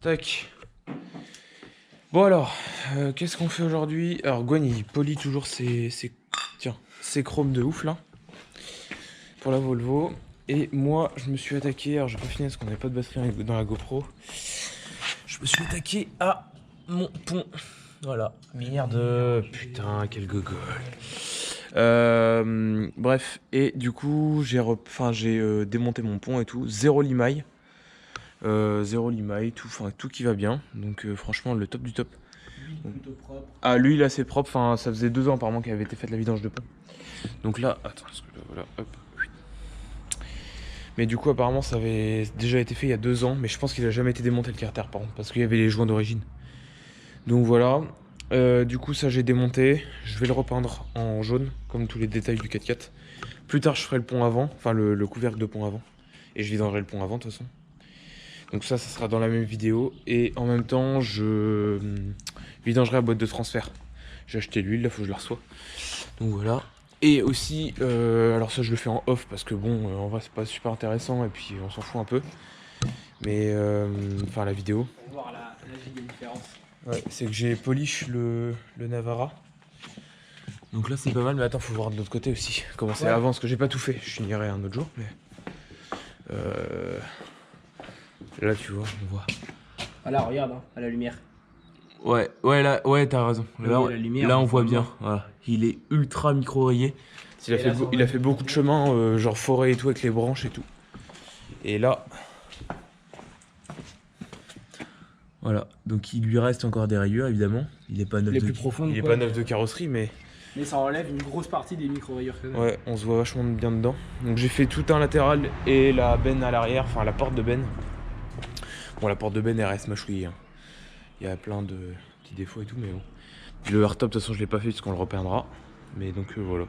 Tac. Bon alors, qu'est-ce qu'on fait aujourd'hui? Alors Gwen il polit toujours ses chromes de ouf là. Pour la Volvo. Et moi je me suis attaqué, alors j'ai pas fini parce qu'on n'avait pas de batterie dans la GoPro. Je me suis attaqué à mon pont. Voilà. Merde. Putain, quel gogol. Bref, et du coup j'ai démonté mon pont et tout. Zéro limaille. Zéro limaille, tout qui va bien. Donc franchement le top du top. Plutôt propre. Ah lui il est assez propre, enfin ça faisait 2 ans apparemment qu'il avait été faite la vidange de pont. Donc là, attends, parce que là, voilà, hop. Mais du coup apparemment ça avait déjà été fait il y a 2 ans, mais je pense qu'il a jamais été démonté le carter par contre, parce qu'il y avait les joints d'origine. Donc voilà, du coup ça j'ai démonté, je vais le repeindre en jaune, comme tous les détails du 4x4. Plus tard je ferai le pont avant, enfin le couvercle de pont avant, et je vidangerai le pont avant de toute façon. Donc ça sera dans la même vidéo, et en même temps je vidangerai la boîte de transfert. J'ai acheté l'huile, là faut que je la reçois. Donc voilà. Et aussi, alors ça je le fais en off parce que bon, en vrai c'est pas super intéressant et puis on s'en fout un peu. Mais, enfin la vidéo. On va voir la giga différence. Ouais, c'est que j'ai polish le Navara. Donc là c'est pas mal, mais attends, faut voir de l'autre côté aussi. Comment c'est avant, parce que j'ai pas tout fait. Je finirai un autre jour, mais... là tu vois, on voit. Ah là, regarde, hein, à la lumière. Ouais, là, ouais, t'as raison. Là, on voit bien. Voilà. Il est ultra micro-rayé. Il a fait beaucoup de chemin, genre forêt et tout, avec les branches et tout. Et là... Voilà. Donc il lui reste encore des rayures, évidemment. Il est pas neuf, pas neuf de carrosserie, mais... Mais ça enlève une grosse partie des micro-rayures quand même. Ouais, on se voit vachement bien dedans. Donc j'ai fait tout un latéral et la benne à l'arrière, enfin la porte de benne. Bon, la porte de benne, elle reste mâchouillée. Hein. Il y a plein de petits défauts et tout, mais bon. Puis le hardtop, de toute façon, je l'ai pas fait puisqu'on le repeindra. Mais donc voilà.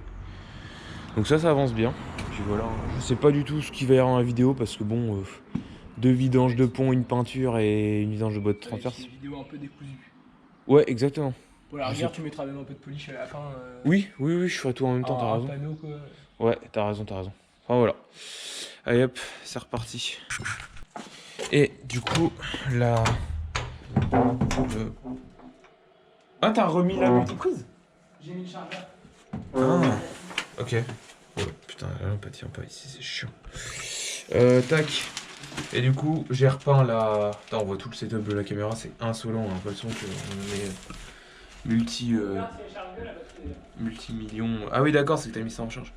Donc ça avance bien. Puis voilà, je sais pas du tout ce qu'il va y avoir dans la vidéo parce que bon, 2 vidanges de pont, une peinture et une vidange de boîte de transfert. C'est une vidéo un peu décousue. Ouais, exactement. Pour la rigueur, tu mettras même un peu de polish à la fin. Oui, je ferai tout en même temps, t'as raison. Panneau, quoi. Ouais, t'as raison. Enfin voilà. Allez hop, c'est reparti. Et du coup, là... Ah, t'as remis la multiprise? J'ai mis le chargeur. Ah, ok. Oh, putain, là, on tient pas ici, c'est chiant. Tac. Et du coup, j'ai repeint la... Attends, on voit tout le setup de la caméra, c'est insolent, hein, pas le son qu'on est multi-millions... Ah oui, d'accord, c'est que t'as mis ça en charge.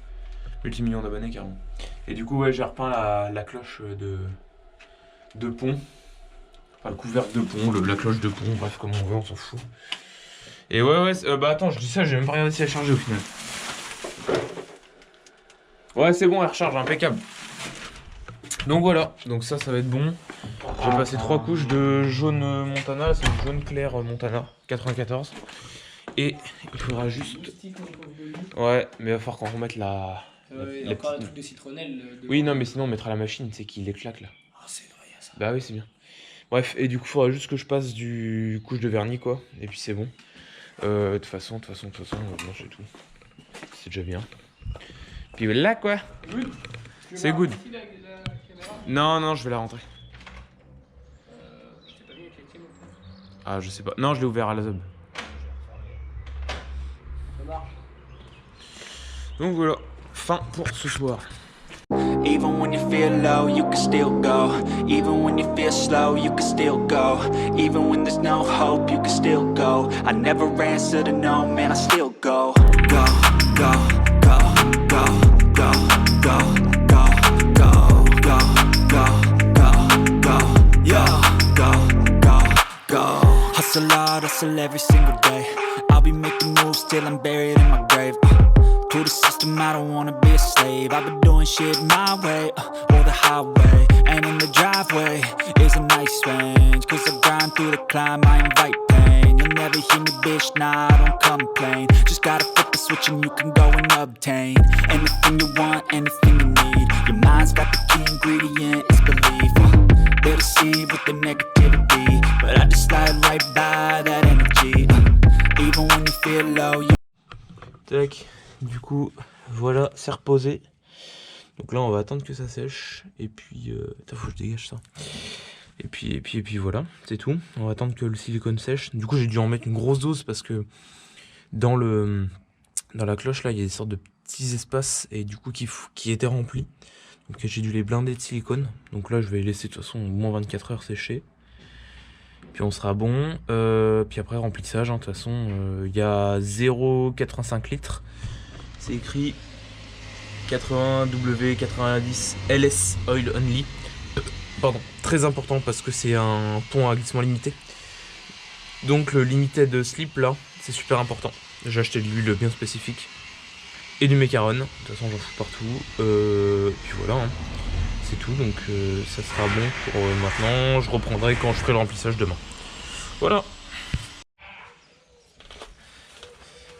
Multi-millions d'abonnés, carrément. Et du coup, ouais, j'ai repeint la cloche de pont. Enfin, le couvercle de pont, la cloche de pont, bref, comme on veut, on s'en fout. Et ouais, bah attends, je dis ça, j'ai même pas regardé si elle chargeait au final. Ouais, c'est bon, elle recharge, impeccable. Donc voilà, donc ça va être bon. J'ai passé 3 couches de jaune Montana, c'est une jaune clair Montana, 94. Et il faudra juste... Ouais, mais il va falloir qu'on remette la... Il y a encore un truc de citronnelle. Oui, non, mais sinon on mettra la machine, c'est qu'il les claque là. Ah, c'est vrai, il y a ça. Bah oui, c'est bien. Bref, et du coup, il faudra juste que je passe du couche de vernis, quoi. Et puis c'est bon. De toute façon, bon, c'est tout. C'est déjà bien. Puis voilà, quoi. C'est good. Non, je vais la rentrer. Ah, je sais pas. Non, je l'ai ouvert à la zob. Ça marche. Donc voilà, fin pour ce soir. Even when you feel low, you can still go. Even when you feel slow, you can still go. Even when there's no hope, you can still go. I never answer to no, man, I still go. Go, go, go, go, go, go, go, go, go, go, go, go, yeah, go. Hustle hard, hustle every single day. I'll be making moves till I'm buried in my grave. To the system, I don't wanna be a slave. I've been doing shit my way, or the highway. And in the driveway is a nice range. Cause I grind through the climb, I invite pain. You'll never hear me, bitch, nah, I don't complain. Just gotta flip the switch and you can go and obtain anything you want, anything you need. Your mind's got the key ingredient, it's belief. They're deceived with the negativity, but I just slide right by that energy. Even when you feel low, you... Tac. Du coup, voilà, c'est reposé. Donc là, on va attendre que ça sèche. Et puis, faut que je dégage ça. Et puis voilà, c'est tout. On va attendre que le silicone sèche. Du coup, j'ai dû en mettre une grosse dose parce que dans la cloche, là, il y a des sortes de petits espaces et du coup qui étaient remplis. Donc j'ai dû les blinder de silicone. Donc là, je vais laisser de toute façon au moins 24 heures sécher. Puis on sera bon. Puis après, remplissage, hein, de toute façon, il y a 0,85 litres. C'est écrit 80W90 LS Oil Only. Pardon, très important parce que c'est un pont à glissement limité. Donc le limited slip là, c'est super important. J'ai acheté de l'huile bien spécifique. Et du macaron, de toute façon j'en fous partout. Puis voilà, hein. C'est tout, donc ça sera bon pour maintenant. Je reprendrai quand je ferai le remplissage demain. Voilà.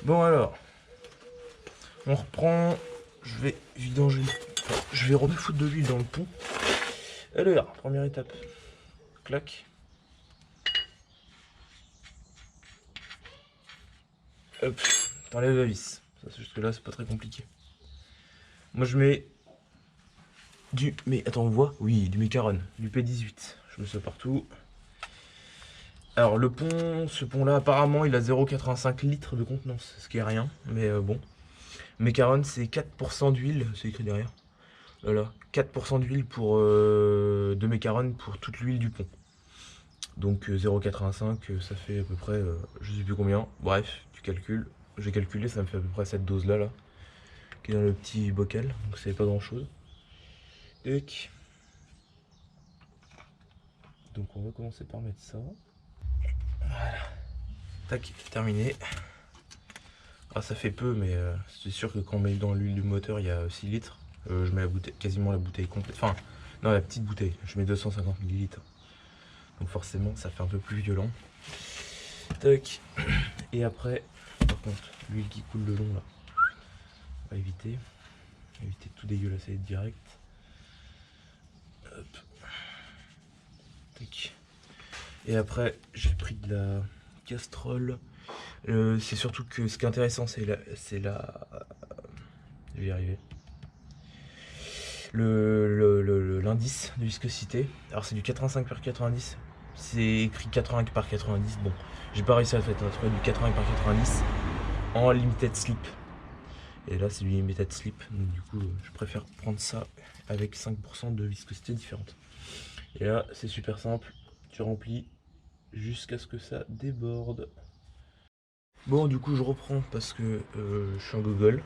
Bon alors, on reprend. Je vais vidanger. Enfin, je vais refoutre de l'huile dans le pont. Alors, première étape. Clac. Hop, t'enlèves la vis. Jusque là, c'est pas très compliqué. Moi, je mets du... Mais attends, on voit? Oui, du macaron, du P18. Je mets ça partout. Alors, le pont, ce pont-là, apparemment, il a 0,85 litres de contenance. Ce qui est rien, mais bon. Macaron, c'est 4% d'huile, c'est écrit derrière. Voilà, 4% d'huile pour de macaron pour toute l'huile du pont. Donc 0,85, ça fait à peu près, je sais plus combien. Bref, tu calcules. J'ai calculé, ça me fait à peu près cette dose là, qui est dans le petit bocal. Donc c'est pas grand chose. Donc on va commencer par mettre ça. Voilà. Tac, terminé. Ah, ça fait peu, mais c'est sûr que quand on met dans l'huile du moteur, il y a 6 litres. Je mets la bouteille, quasiment la bouteille complète. Enfin, non, la petite bouteille. Je mets 250 ml. Donc forcément, ça fait un peu plus violent. Tac. Et après, par contre, l'huile qui coule le long là, on va éviter. Éviter de tout dégueulasser direct. Hop. Tac. Et après, j'ai pris de la casserole. C'est surtout que ce qui est intéressant, c'est la... Je vais y arriver. L'indice de viscosité. Alors c'est du 85 par 90. C'est écrit 80 par 90. Bon, j'ai pas réussi à le trouver du 80 par 90 en limited slip. Et là c'est du limited slip. Donc du coup je préfère prendre ça avec 5% de viscosité différente. Et là c'est super simple. Tu remplis jusqu'à ce que ça déborde. Bon, du coup je reprends parce que je suis en Google.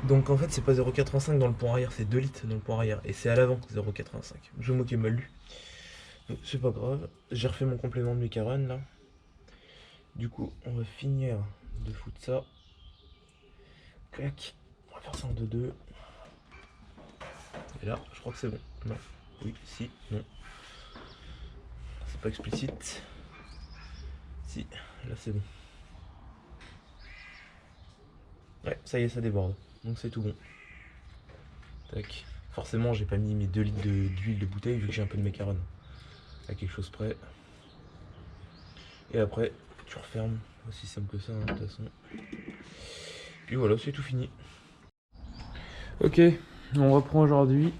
Donc en fait c'est pas 0,85 dans le pont arrière, c'est 2 litres dans le pont arrière. Et c'est à l'avant 0,85. Je me moquais mal lu. Donc c'est pas grave. J'ai refait mon complément de macaron là. Du coup on va finir de foutre ça. Clac. On va faire ça en 2-2. Et là je crois que c'est bon. Non. Oui, si, non. C'est pas explicite. Si, là c'est bon. Ouais, ça y est, ça déborde. Donc c'est tout bon. Tac. Forcément, j'ai pas mis mes 2 litres d'huile de bouteille vu que j'ai un peu de macaron. À quelque chose près. Et après, tu refermes. Aussi simple que ça, hein, de toute façon. Puis voilà, c'est tout fini. Ok, on reprend aujourd'hui.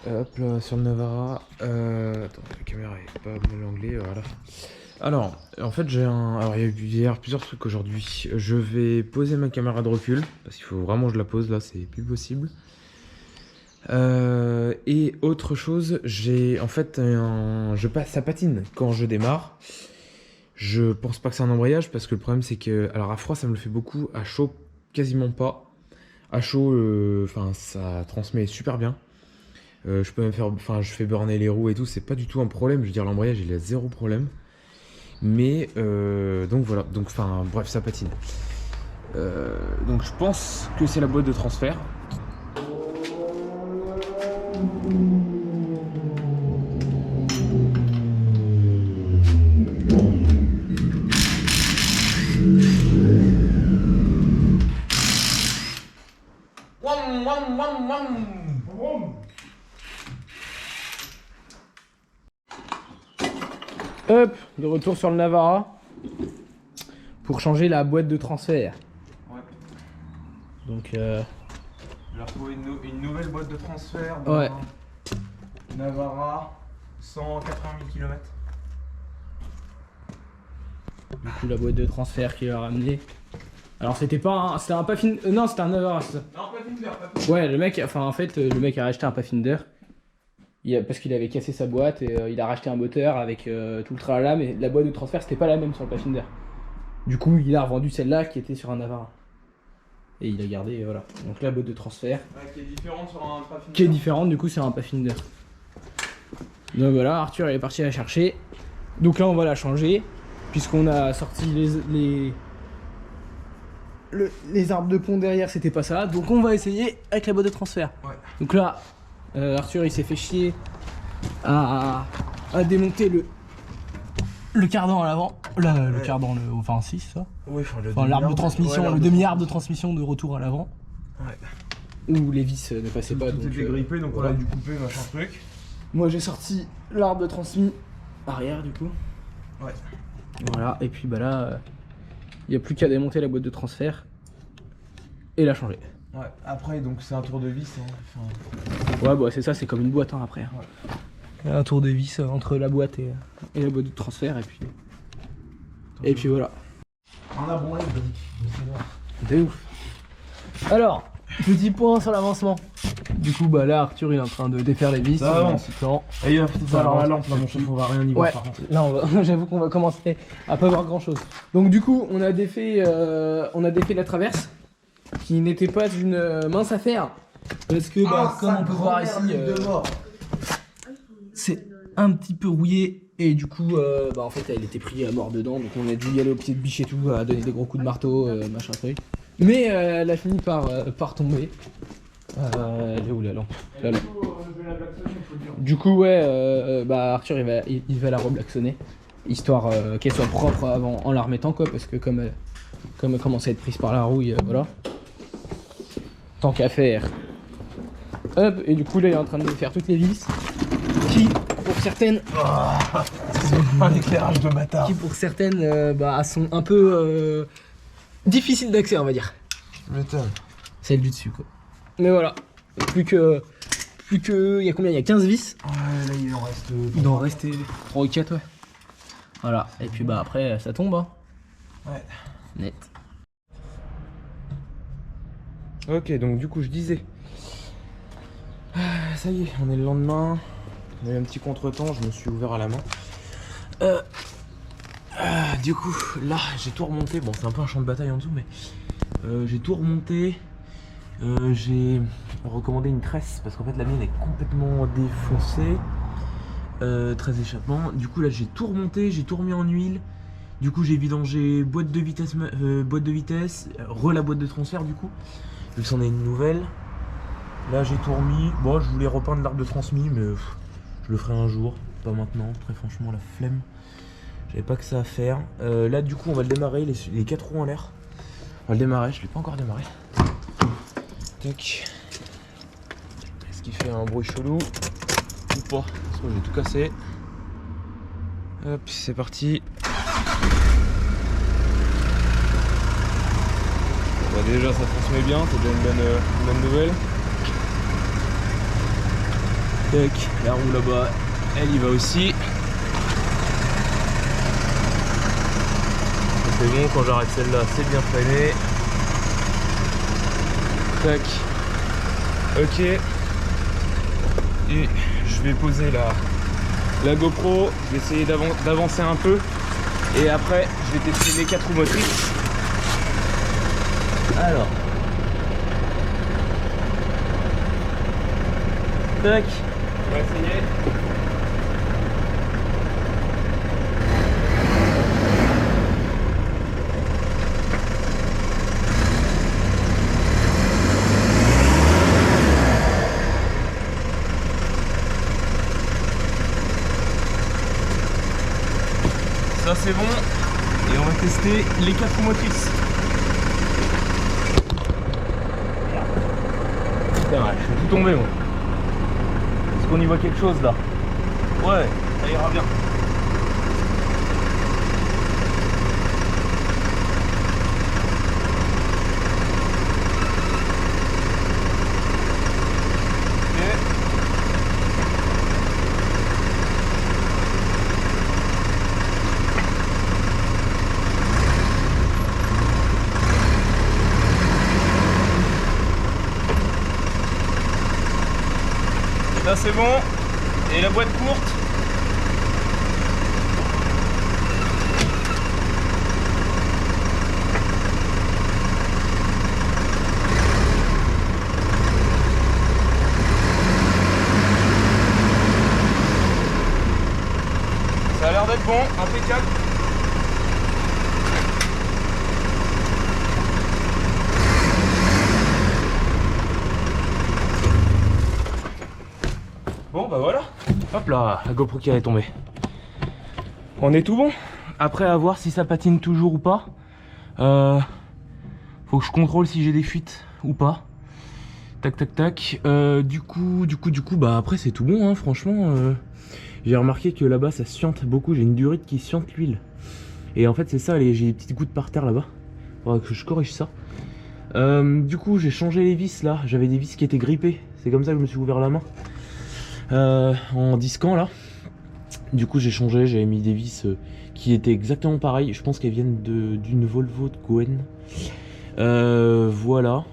Hop là, sur le Navara. Attends, la caméra est pas mal anglais, voilà. Alors, en fait, alors, il y a plusieurs trucs aujourd'hui. Je vais poser ma caméra de recul, parce qu'il faut vraiment que je la pose, là, c'est plus possible. Et autre chose, en fait, ça patine quand je démarre. Je pense pas que c'est un embrayage, parce que le problème, c'est que... Alors, à froid, ça me le fait beaucoup. À chaud, quasiment pas. À chaud, ça transmet super bien. Je peux même faire... Enfin, je fais burner les roues et tout, c'est pas du tout un problème. Je veux dire, l'embrayage, il a zéro problème. Mais donc voilà, donc enfin bref, ça patine. Donc je pense que c'est la boîte de transfert. Hop, de retour sur le Navara pour changer la boîte de transfert. Ouais. Donc je vais retrouver une nouvelle boîte de transfert. Ouais. Navara, 180 000 km. Du coup, la boîte de transfert qu'il a ramené. Alors, c'était pas un. C'était un Pathfinder. Non, c'était un Navara, c'est ça. Non, Pathfinder, Pathfinder. Ouais, le mec, enfin, en fait, le mec a racheté un Pathfinder. Parce qu'il avait cassé sa boîte et il a racheté un moteur avec tout le tralala, mais la boîte de transfert c'était pas la même sur le Pathfinder. Du coup, il a revendu celle-là qui était sur un Navara. Et il a gardé, voilà. Donc la boîte de transfert. Ouais, qui est différente sur un Pathfinder. Qui est différente du coup sur un Pathfinder. Donc voilà, Arthur il est parti la chercher. Donc là on va la changer. Puisqu'on a sorti les arbres de pont derrière, c'était pas ça. Donc on va essayer avec la boîte de transfert. Ouais. Donc là, Arthur il s'est fait chier à démonter le cardan à l'avant. Là, le cardan, enfin si, ça. Oui, Enfin, l'arbre de transmission, le demi-arbre de transmission de retour à l'avant. Ouais. Où les vis ne passaient pas. Tout Donc, était grippé, donc voilà. on a dû couper, machin truc. Moi j'ai sorti l'arbre de transmis arrière du coup. Ouais. Voilà, et puis bah là, il n'y a plus qu'à démonter la boîte de transfert et la changer. Ouais, après, donc c'est un tour de vis. Hein. Enfin... Ouais, bah c'est ça, c'est comme une boîte hein, après. Ouais. Un tour de vis entre la boîte et la boîte de transfert, et puis voilà. On a bon De ouf. Alors, petit point sur l'avancement. Du coup, bah là, Arthur il est en train de défaire les vis. Ça avance. Et il va falloir la lampe là, mon chef, on va rien y voir ouais, par contre. là j'avoue qu'on va commencer à pas voir grand chose. Donc du coup on a défait la traverse qui n'était pas une mince affaire parce que bah, comme on peut voir ici c'est un petit peu rouillé et du coup bah, en fait elle était prise à mort dedans donc on a dû y aller au pied de biche et tout à donner des gros coups de marteau machin truc. Mais elle a fini par tomber. Elle est où la lampe? La lampe. Du coup ouais bah Arthur il va la reblacksonner histoire qu'elle soit propre avant en la remettant quoi parce que comme elle commence à être prise par la rouille voilà. Tant qu'à faire. Hop et du coup là il est en train de faire toutes les vis qui pour certaines un éclairage de bâtard. qui pour certaines bah, sont un peu difficiles d'accès on va dire. Je m'étonne. Celle du dessus quoi. Mais voilà. Plus que il y a combien? Il y a 15 vis. Ouais, là il en reste. Il doit en rester 3 ou 4 ouais. Voilà. Et puis bah après ça tombe hein. Ouais. Net. Ok, donc du coup je disais. Ça y est, on est le lendemain. On a eu un petit contretemps, je me suis ouvert à la main. Du coup, là j'ai tout remonté. Bon, c'est un peu un champ de bataille en dessous, mais j'ai tout remonté. J'ai recommandé une tresse parce qu'en fait la mienne est complètement défoncée. 13 échappements. Du coup, là j'ai tout remonté, j'ai tout remis en huile. Du coup, j'ai vidangé boîte de vitesse, la boîte de transfert du coup. Vu que c'en est une nouvelle. Là, j'ai tout remis. Bon, je voulais repeindre l'arbre de transmis, mais je le ferai un jour. Pas maintenant, très franchement, la flemme. J'avais pas que ça à faire. Là, du coup, on va le démarrer, les 4 roues en l'air. On va le démarrer, je l'ai pas encore démarré. Tac. Est-ce qu'il fait un bruit chelou ou pas? Parce que j'ai tout cassé. Hop, c'est parti. Bon, déjà ça transmet bien, c'est déjà une bonne nouvelle. Tac, la roue là-bas, elle y va aussi. C'est bon, quand j'arrête celle-là, c'est bien freiné. Tac. Ok. Et je vais poser la GoPro, je vais essayer d'avancer un peu. Et après, je vais tester les 4 roues motrices. Alors. Tac. On va essayer. Ça c'est bon. Et on va tester les 4 roues motrices. Putain, je suis tout tombé moi. Est-ce qu'on y voit quelque chose là? Ouais, ça ira bien. Ok. Ça c'est bon. Et la boîte courte. Ça a l'air d'être bon, impeccable. Bon bah voilà. Hop là, la GoPro qui est tombée. On est tout bon. Après à voir si ça patine toujours ou pas. Faut que je contrôle si j'ai des fuites ou pas. Tac tac tac. Du coup bah après c'est tout bon hein, franchement. J'ai remarqué que là-bas ça suinte beaucoup, j'ai une durite qui suinte l'huile. Et en fait c'est ça, j'ai des petites gouttes par terre là-bas. Faudra que je corrige ça. Du coup j'ai changé les vis là, j'avais des vis qui étaient grippées. C'est comme ça que je me suis ouvert la main. En disquant là. Du coup j'ai changé, j'avais mis des vis qui étaient exactement pareilles. Je pense qu'elles viennent d'une Volvo de Goen. Voilà.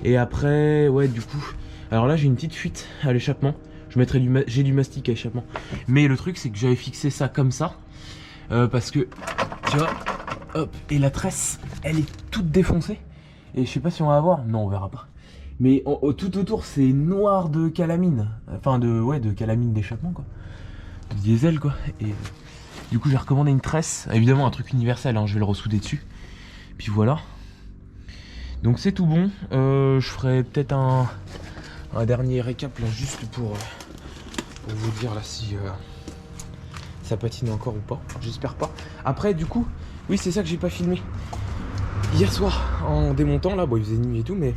Et après, ouais du coup. Alors là j'ai une petite fuite à l'échappement. Je mettrai j'ai du mastic à l'échappement. Mais le truc c'est que j'avais fixé ça comme ça. Parce que, tu vois, hop, et la tresse, elle est toute défoncée. Et je sais pas si on va voir. Non, on verra pas. Mais tout autour c'est noir de calamine. Enfin de calamine d'échappement quoi. De diesel quoi. Et du coup j'ai recommandé une tresse. Évidemment un truc universel, hein, je vais le ressouder dessus. Puis voilà. Donc c'est tout bon. Je ferai peut-être un dernier récap là juste pour vous dire là si ça patine encore ou pas. J'espère pas. Après du coup, oui c'est ça que j'ai pas filmé. Hier soir en démontant là, bon il faisait nuit et tout mais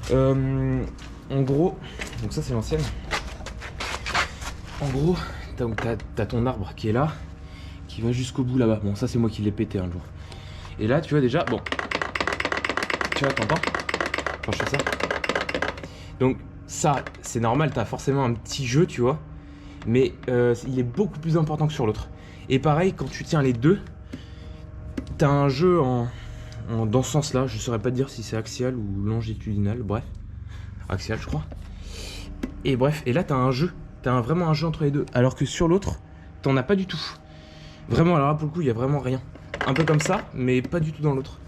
en gros, donc ça c'est l'ancienne. En gros, t'as ton arbre qui est là, qui va jusqu'au bout là-bas. Bon, ça c'est moi qui l'ai pété un jour. Et là, tu vois déjà, bon, tu vois, t'entends quand je fais ça. Donc ça, c'est normal, t'as forcément un petit jeu, tu vois, mais il est beaucoup plus important que sur l'autre. Et pareil, quand tu tiens les deux, t'as un jeu dans ce sens-là. Je saurais pas te dire si c'est axial ou longitudinal, bref, axial je crois. Et bref, et là t'as un jeu. T'as vraiment un jeu entre les deux. Alors que sur l'autre, t'en as pas du tout. Vraiment, alors là pour le coup, il y a vraiment rien. Un peu comme ça, mais pas du tout dans l'autre.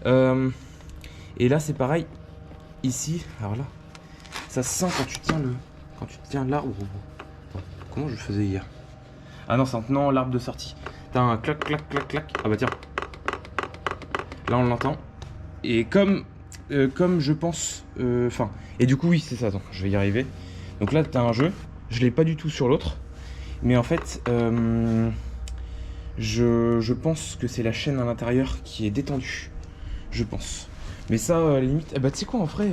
Et là c'est pareil. Ici, alors là, ça se sent quand tu tiens l'arbre. Comment je faisais hier? Ah non, c'est en tenant l'arbre de sortie. T'as un clac, clac, clac, clac. Ah bah tiens. Là on l'entend. Et comme je pense... Enfin, et du coup oui, c'est ça. Attends, je vais y arriver. Donc là t'as un jeu. Je l'ai pas du tout sur l'autre. Mais en fait, je pense que c'est la chaîne à l'intérieur qui est détendue. Je pense. Mais ça, à la limite... bah tu sais quoi, en vrai,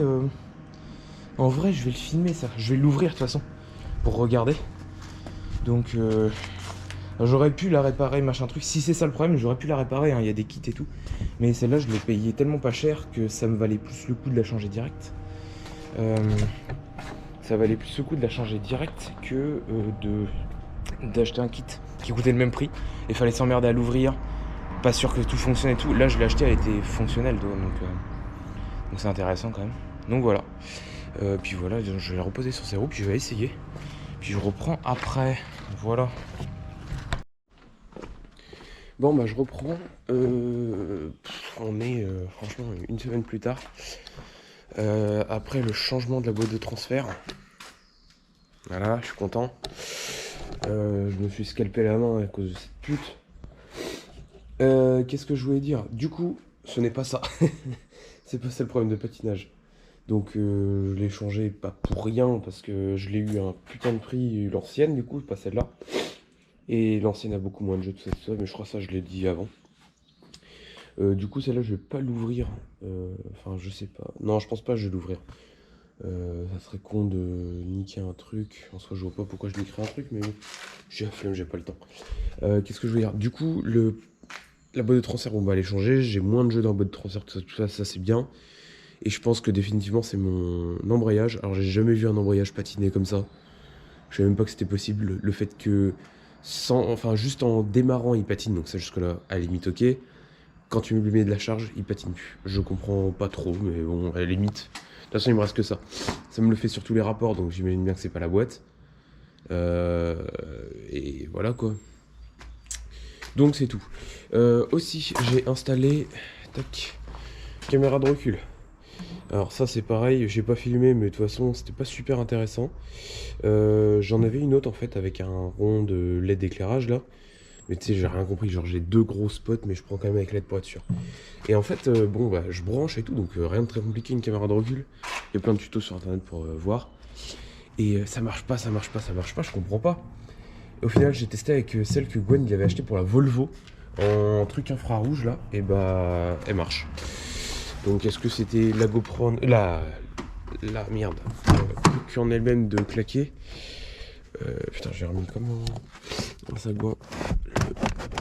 je vais le filmer ça. Je vais l'ouvrir de toute façon. Pour regarder. Donc... j'aurais pu la réparer, machin truc. Si c'est ça le problème, j'aurais pu la réparer, hein. Il y a des kits et tout. Mais celle-là, je l'ai payée tellement pas cher que ça me valait plus le coup de la changer direct. Ça valait plus le coup de la changer direct que d'acheter un kit qui coûtait le même prix. Et fallait s'emmerder à l'ouvrir. Pas sûr que tout fonctionne et tout. Là, je l'ai acheté, elle était fonctionnelle. Donc c'est intéressant quand même. Donc voilà. Puis voilà, je vais la reposer sur ses roues, puis je vais essayer. Puis je reprends après. Voilà. Bon bah je reprends, on est franchement une semaine plus tard, après le changement de la boîte de transfert. Voilà, je suis content. Je me suis scalpé la main à cause de cette pute. Qu'est-ce que je voulais dire? Du coup, ce n'est pas ça. C'est pas ça le problème de patinage. Donc je l'ai changé pas pour rien, parce que je l'ai eu à un putain de prix, l'ancienne du coup, pas celle-là. Et l'ancienne a beaucoup moins de jeux, tout ça, mais je crois que ça je l'ai dit avant. Du coup celle-là je vais pas l'ouvrir. Enfin je sais pas. Non je pense pas que je vais l'ouvrir. Ça serait con de niquer un truc. En soi je vois pas pourquoi je niquerais un truc, mais j'ai la flemme, j'ai pas le temps. Qu'est-ce que je veux dire? Du coup la boîte de transfert on va aller changer. J'ai moins de jeux dans la boîte de transfert, tout ça c'est bien. Et je pense que définitivement c'est mon embrayage. Alors j'ai jamais vu un embrayage patiner comme ça. Je savais même pas que c'était possible. Le fait que juste en démarrant il patine, donc ça jusque là à la limite ok. Quand tu lui mets de la charge il patine plus. Je comprends pas trop, mais bon à la limite toute façon, il me reste que ça. Ça me le fait sur tous les rapports, donc j'imagine bien que c'est pas la boîte. Et voilà quoi. Donc c'est tout. Aussi, j'ai installé caméra de recul. Alors ça c'est pareil, j'ai pas filmé, mais de toute façon c'était pas super intéressant. J'en avais une autre en fait avec un rond de LED d'éclairage là. Mais tu sais, j'ai rien compris, genre j'ai 2 gros spots, mais je prends quand même avec LED pour être sûr. Et en fait, bon bah je branche et tout, donc rien de très compliqué, une caméra de recul. Il y a plein de tutos sur internet pour voir. Et ça marche pas, je comprends pas. Et au final, j'ai testé avec celle que Gwen il avait acheté pour la Volvo, en truc infrarouge là, et bah elle marche. Donc est-ce que c'était la GoPro, la merde, en elle-même de claquer. Putain, j'ai remis comment dans sa le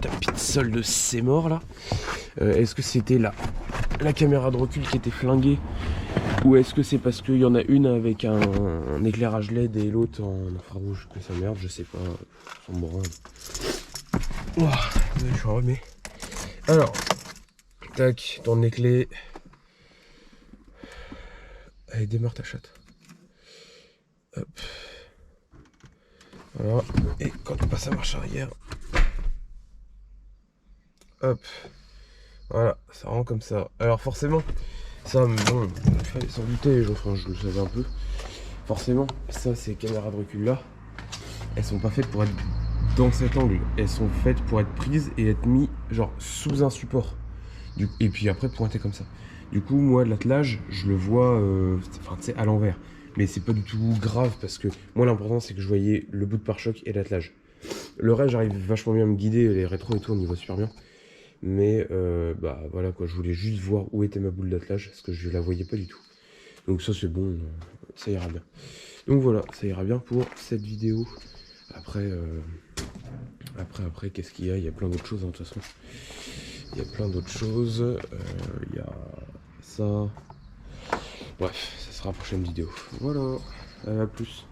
tapis de sol de ces morts là. Est-ce que c'était la caméra de recul qui était flinguée, ou est-ce que c'est parce qu'il y en a une avec un éclairage LED et l'autre en infrarouge que ça merde, je sais pas, ça me branle. Je remets. Alors, tac, tourne les clés. Allez, démarre ta chatte. Hop. Voilà. Et quand tu passes à marche arrière, hop. Voilà, ça rend comme ça. Alors forcément, ça, bon, il fallait s'en douter, enfin, je le savais un peu. Forcément, ça, ces caméras de recul là, elles sont pas faites pour être dans cet angle. Elles sont faites pour être prises et être mis genre sous un support. Et puis après pointer comme ça. Du coup, moi, l'attelage, je le vois enfin, tu sais, à l'envers. Mais c'est pas du tout grave parce que moi, l'important, c'est que je voyais le bout de pare-choc et l'attelage. Le reste, j'arrive vachement bien à me guider, les rétros et tout, on y voit super bien. Mais bah voilà quoi, je voulais juste voir où était ma boule d'attelage parce que je la voyais pas du tout. Donc ça c'est bon, ça ira bien. Donc voilà, ça ira bien pour cette vidéo. Après, qu'est-ce qu'il y a? Il y a plein d'autres choses, hein, de toute façon. Il y a plein d'autres choses. Il y a ça. Bref, ça sera la prochaine vidéo. Voilà, à plus.